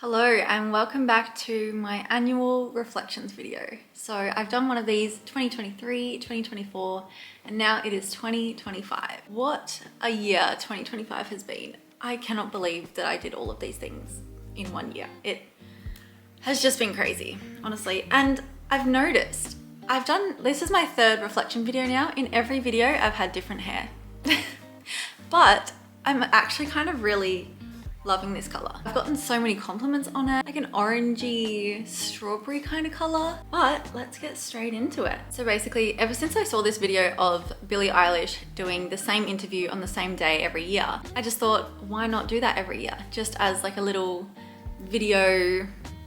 Hello and welcome back to my annual reflections video. So I've done one of these 2023, 2024, and now it is 2025. What a year 2025 has been. I cannot believe that I did all of these things in 1 year. It has just been crazy, honestly. And I've noticed, this is my third reflection video now. In every video, I've had different hair. But I'm actually kind of really loving this color. I've gotten so many compliments on it, like an orangey strawberry kind of color, but let's get straight into it. So basically, ever since I saw this video of Billie Eilish doing the same interview on the same day every year, I just thought, why not do that every year? Just as like a little video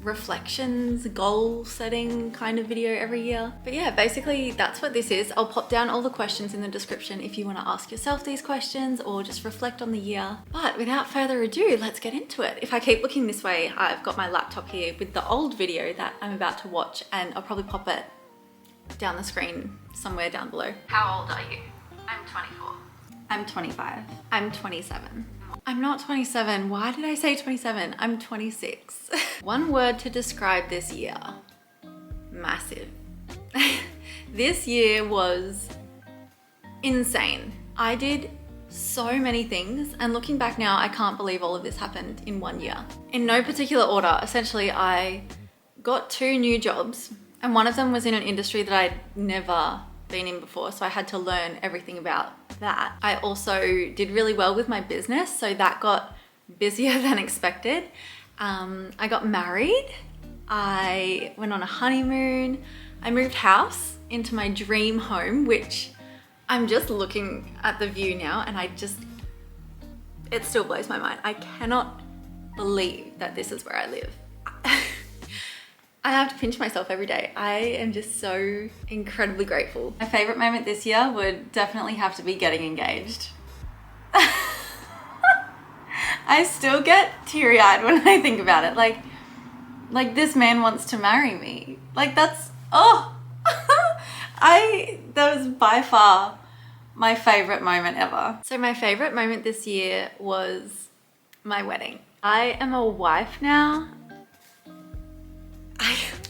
reflections, goal setting kind of video every year. But yeah, basically that's what this is. I'll pop down all the questions in the description if you want to ask yourself these questions or just reflect on the year. But without further ado, let's get into it. If I keep looking this way, I've got my laptop here with the old video that I'm about to watch, and I'll probably pop it down the screen somewhere down below. How old are you? I'm 24. I'm 25. I'm 27. I'm not 27. Why did I say 27? I'm 26. One word to describe this year: massive. This year was insane. I did so many things, and looking back now, I can't believe all of this happened in 1 year. In no particular order, essentially, I got 2 new jobs, and one of them was in an industry that I'd never been in before, so I had to learn everything about that. I also did really well with my business, so that got busier than expected. I got married, I went on a honeymoon, I moved house into my dream home, which I'm just looking at the view now and it still blows my mind. I cannot believe that this is where I live. I have to pinch myself every day. I am just so incredibly grateful. My favorite moment this year would definitely have to be getting engaged. I still get teary-eyed when I think about it. Like this man wants to marry me. Like that's, oh, that was by far my favorite moment ever. So my favorite moment this year was my wedding. I am a wife now.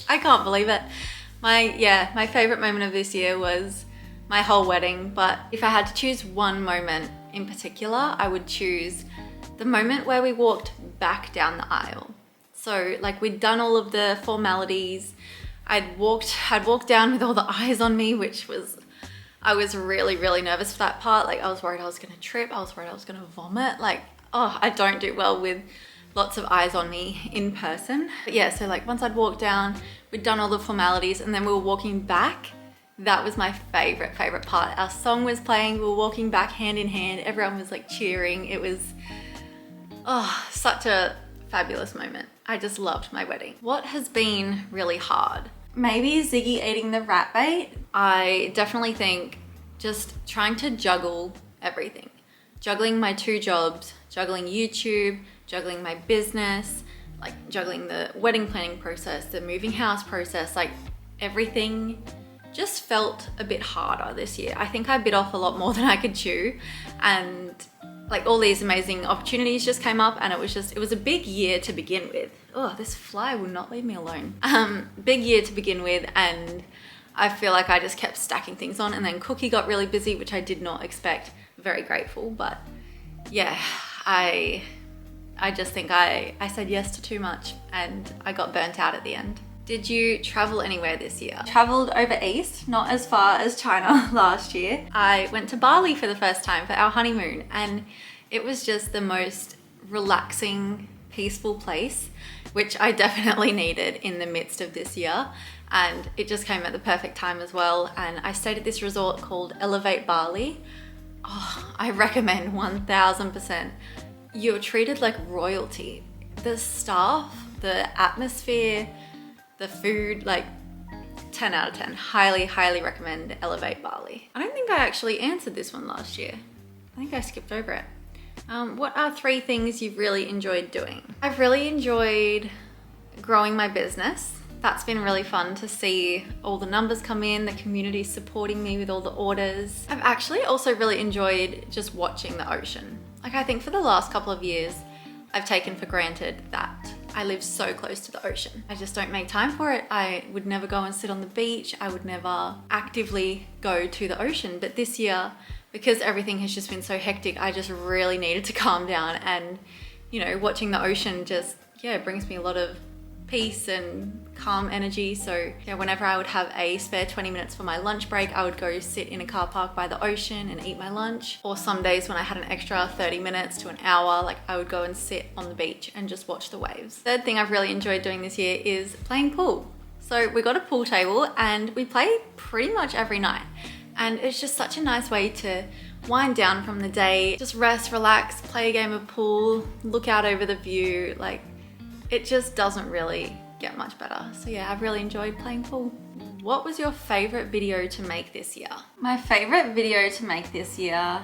I can't believe it. My favorite moment of this year was my whole wedding, but if I had to choose one moment in particular, I would choose the moment where we walked back down the aisle. So like we'd done all of the formalities, I'd walked down with all the eyes on me, I was really, really nervous for that part. Like I was worried I was gonna trip, I was worried I was gonna vomit. Like, oh, I don't do well with lots of eyes on me in person. But yeah, so like once I'd walked down, we'd done all the formalities, and then we were walking back. That was my favorite part. Our song was playing, we were walking back hand in hand, everyone was like cheering. It was, oh, such a fabulous moment. I just loved my wedding. What has been really hard? Maybe Ziggy eating the rat bait. I definitely think just trying to juggle everything. Juggling my 2 jobs, juggling YouTube, juggling my business, like juggling the wedding planning process, the moving house process, like everything just felt a bit harder this year. I think I bit off a lot more than I could chew, and like all these amazing opportunities just came up, and it was a big year to begin with. Oh, this fly will not leave me alone. Big year to begin with, and I feel like I just kept stacking things on, and then Cookie got really busy, which I did not expect. Very grateful, but yeah, I just think I said yes to too much and I got burnt out at the end. Did you travel anywhere this year? Traveled over east, not as far as China last year. I went to Bali for the first time for our honeymoon, and it was just the most relaxing, peaceful place, which I definitely needed in the midst of this year. And it just came at the perfect time as well. And I stayed at this resort called Elevate Bali. Oh, I recommend 1000%. You're treated like royalty. The staff, the atmosphere, the food, like 10 out of 10. Highly, highly recommend Elevate Bali. I don't think I actually answered this one last year. I think I skipped over it. What are 3 things you've really enjoyed doing? I've really enjoyed growing my business. That's been really fun to see all the numbers come in, the community supporting me with all the orders. I've actually also really enjoyed just watching the ocean. Like I think for the last couple of years, I've taken for granted that I live so close to the ocean. I just don't make time for it. I would never go and sit on the beach. I would never actively go to the ocean. But this year, because everything has just been so hectic, I just really needed to calm down, and you know, watching the ocean just, yeah, brings me a lot of peace and calm energy. So yeah, whenever I would have a spare 20 minutes for my lunch break, I would go sit in a car park by the ocean and eat my lunch. Or some days when I had an extra 30 minutes to an hour, like I would go and sit on the beach and just watch the waves. Third thing I've really enjoyed doing this year is playing pool. So we got a pool table and we play pretty much every night. And it's just such a nice way to wind down from the day, just rest, relax, play a game of pool, look out over the view. Like, it just doesn't really get much better. So yeah, I've really enjoyed playing pool. What was your favorite video to make this year? My favorite video to make this year,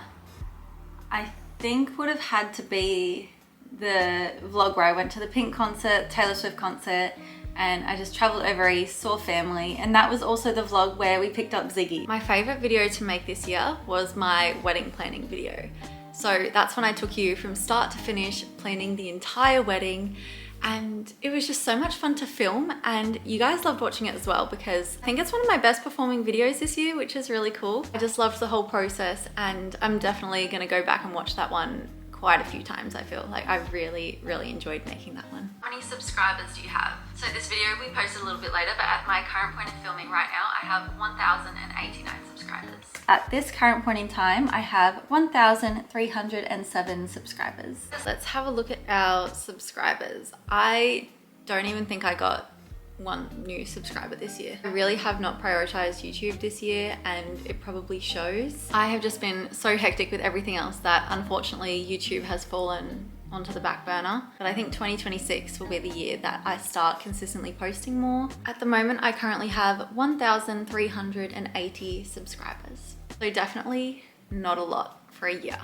I think would have had to be the vlog where I went to the Pink concert, Taylor Swift concert, and I just traveled over east, saw family, and that was also the vlog where we picked up Ziggy. My favorite video to make this year was my wedding planning video. So that's when I took you from start to finish, planning the entire wedding, and it was just so much fun to film, and you guys loved watching it as well, because I think it's one of my best performing videos this year, which is really cool. I just loved the whole process, and I'm definitely gonna go back and watch that one quite a few times. I feel like I really enjoyed making that one. How many subscribers do you have? So this video we posted a little bit later, but at my current point of filming right now, I have 1,089 subscribers. At this current point in time, I have 1,307 subscribers. Let's have a look at our subscribers. I don't even think I got one new subscriber this year. I really have not prioritized YouTube this year, and it probably shows. I have just been so hectic with everything else that unfortunately YouTube has fallen onto the back burner. But I think 2026 will be the year that I start consistently posting more. At the moment, I currently have 1,380 subscribers. So definitely not a lot for a year.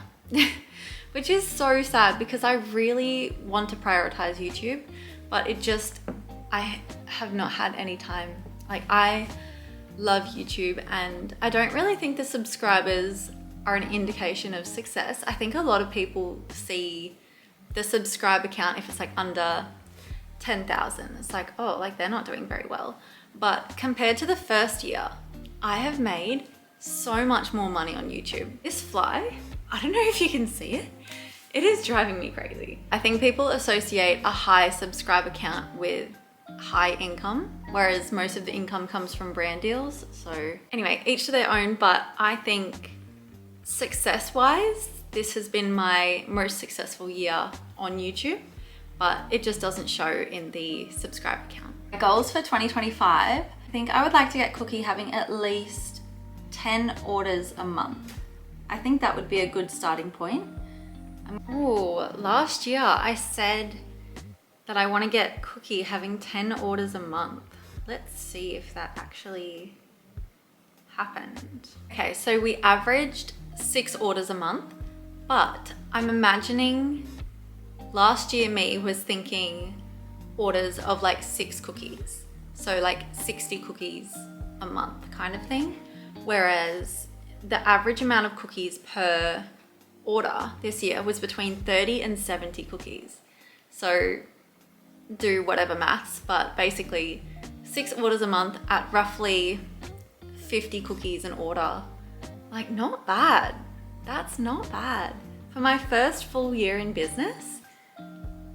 Which is so sad because I really want to prioritize YouTube, but I have not had any time. Like, I love YouTube, and I don't really think the subscribers are an indication of success. I think a lot of people see the subscriber count if it's like under 10,000. It's like, oh, like they're not doing very well. But compared to the first year, I have made so much more money on YouTube. This fly, I don't know if you can see it. It is driving me crazy. I think people associate a high subscriber count with high income, whereas most of the income comes from brand deals. So anyway, each to their own, but I think success-wise, this has been my most successful year on YouTube, but it just doesn't show in the subscriber count. My goals for 2025, I think I would like to get Cookie having at least 10 orders a month. I think that would be a good starting point. Oh, last year I said that I want to get Cookie having 10 orders a month. Let's see if that actually happened. Okay, so we averaged 6 orders a month, but I'm imagining last year me was thinking orders of like 6 cookies. So like 60 cookies a month kind of thing. Whereas the average amount of cookies per order this year was between 30 and 70 cookies. So do whatever maths, but basically 6 orders a month at roughly 50 cookies an order. Like, not bad. That's not bad. For my first full year in business,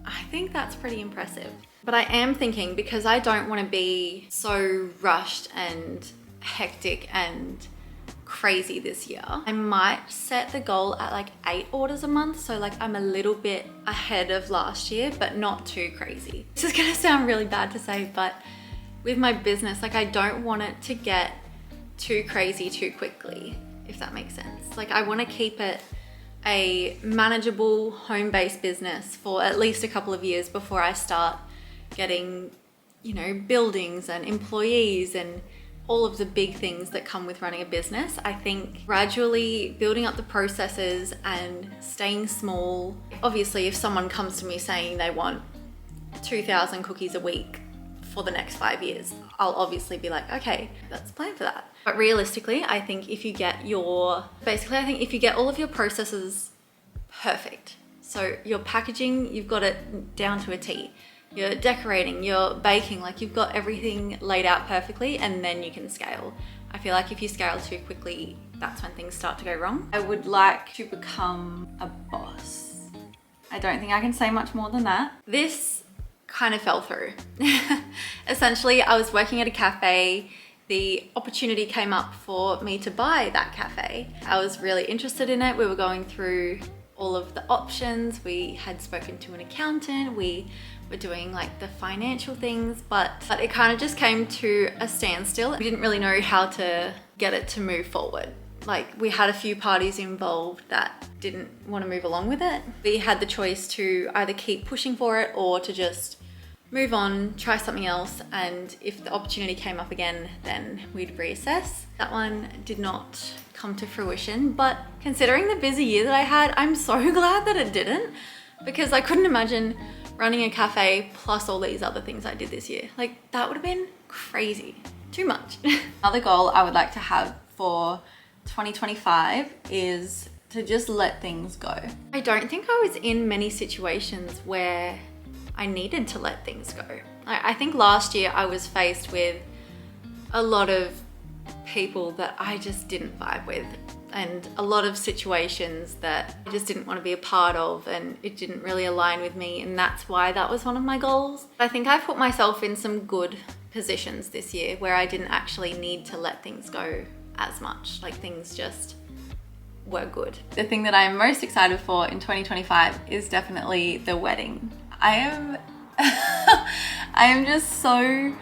I think that's pretty impressive. But I am thinking, because I don't want to be so rushed and hectic and crazy this year, I might set the goal at like 8 orders a month. So like I'm a little bit ahead of last year, but not too crazy. This is gonna sound really bad to say, but with my business, like I don't want it to get too crazy too quickly, if that makes sense. Like I want to keep it a manageable home-based business for at least a couple of years before I start getting, you know, buildings and employees and all of the big things that come with running a business. I think gradually building up the processes and staying small. Obviously, if someone comes to me saying they want 2,000 cookies a week for the next 5 years, I'll obviously be like, okay, let's plan for that. But realistically, I think if you get all of your processes perfect, so your packaging, you've got it down to a T. you're decorating, you're baking, like you've got everything laid out perfectly, and then you can scale. I feel like if you scale too quickly, that's when things start to go wrong. I would like to become a boss. I don't think I can say much more than that. This kind of fell through. Essentially, I was working at a cafe. The opportunity came up for me to buy that cafe. I was really interested in it. We were going through all of the options. We had spoken to an accountant. We were doing like the financial things, but it kind of just came to a standstill. We didn't really know how to get it to move forward. Like, we had a few parties involved that didn't want to move along with it. We had the choice to either keep pushing for it or to just move on, try something else, and if the opportunity came up again, then we'd reassess. That one did not come to fruition, but considering the busy year that I had, I'm so glad that it didn't, because I couldn't imagine running a cafe plus all these other things I did this year. Like, that would have been crazy. Too much. Another goal I would like to have for 2025 is to just let things go. I don't think I was in many situations where I needed to let things go. I think last year I was faced with a lot of people that I just didn't vibe with, and a lot of situations that I just didn't want to be a part of, and it didn't really align with me, and that's why that was one of my goals. I think I put myself in some good positions this year where I didn't actually need to let things go as much. Like, things just were good. The thing that I am most excited for in 2025 is definitely the wedding. I am just so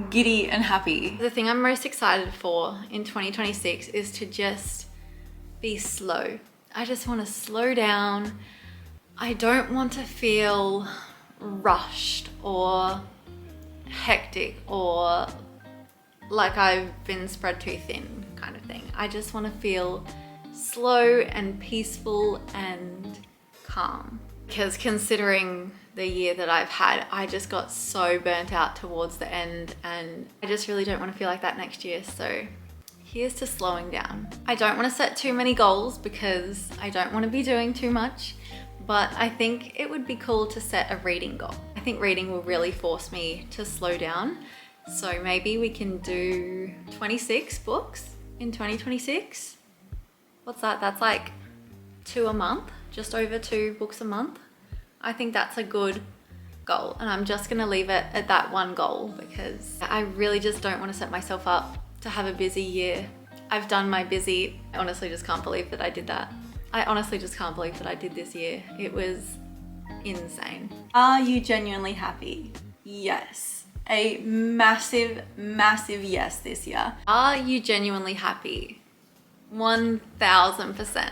giddy and happy. The thing I'm most excited for in 2026 is to just be slow. I just want to slow down. I don't want to feel rushed or hectic or like I've been spread too thin kind of thing. I just want to feel slow and peaceful and calm. Because considering the year that I've had, I just got so burnt out towards the end, and I just really don't want to feel like that next year. So here's to slowing down. I don't want to set too many goals because I don't want to be doing too much, but I think it would be cool to set a reading goal. I think reading will really force me to slow down. So maybe we can do 26 books in 2026. What's that? That's like 2 a month, just over 2 books a month. I think that's a good goal, and I'm just gonna leave it at that one goal because I really just don't want to set myself up to have a busy year. I've done my busy. I honestly just can't believe that I did that. I honestly just can't believe that I did this year. It was insane. Are you genuinely happy? Yes. A massive, massive yes this year. Are you genuinely happy? 1000%.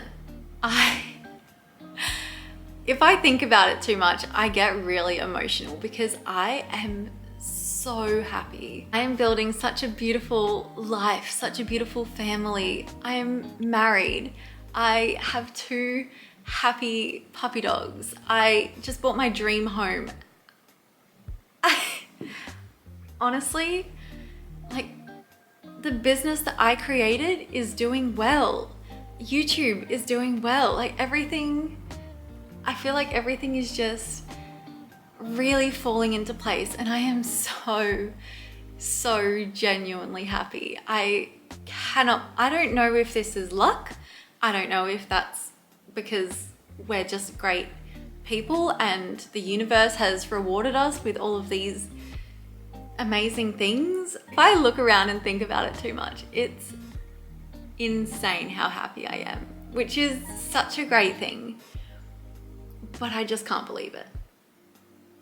If I think about it too much, I get really emotional because I am so happy. I am building such a beautiful life, such a beautiful family. I am married. I have 2 happy puppy dogs. I just bought my dream home. Honestly, like, the business that I created is doing well. YouTube is doing well. Like, everything, I feel like everything is just really falling into place, and I am so genuinely happy. I don't know if this is luck. I don't know if that's because we're just great people and the universe has rewarded us with all of these amazing things. If I look around and think about it too much, it's insane how happy I am, which is such a great thing. But I just can't believe it.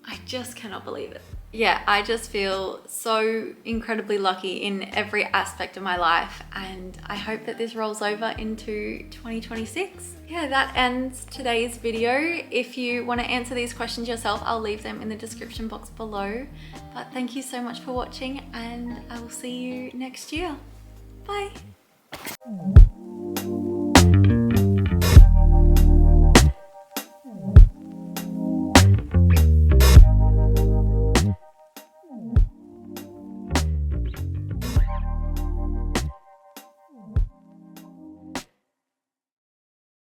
I just cannot believe it. Yeah, I just feel so incredibly lucky in every aspect of my life, and I hope that this rolls over into 2026. Yeah, that ends today's video. If you want to answer these questions yourself, I'll leave them in the description box below. But thank you so much for watching, and I will see you next year. Bye.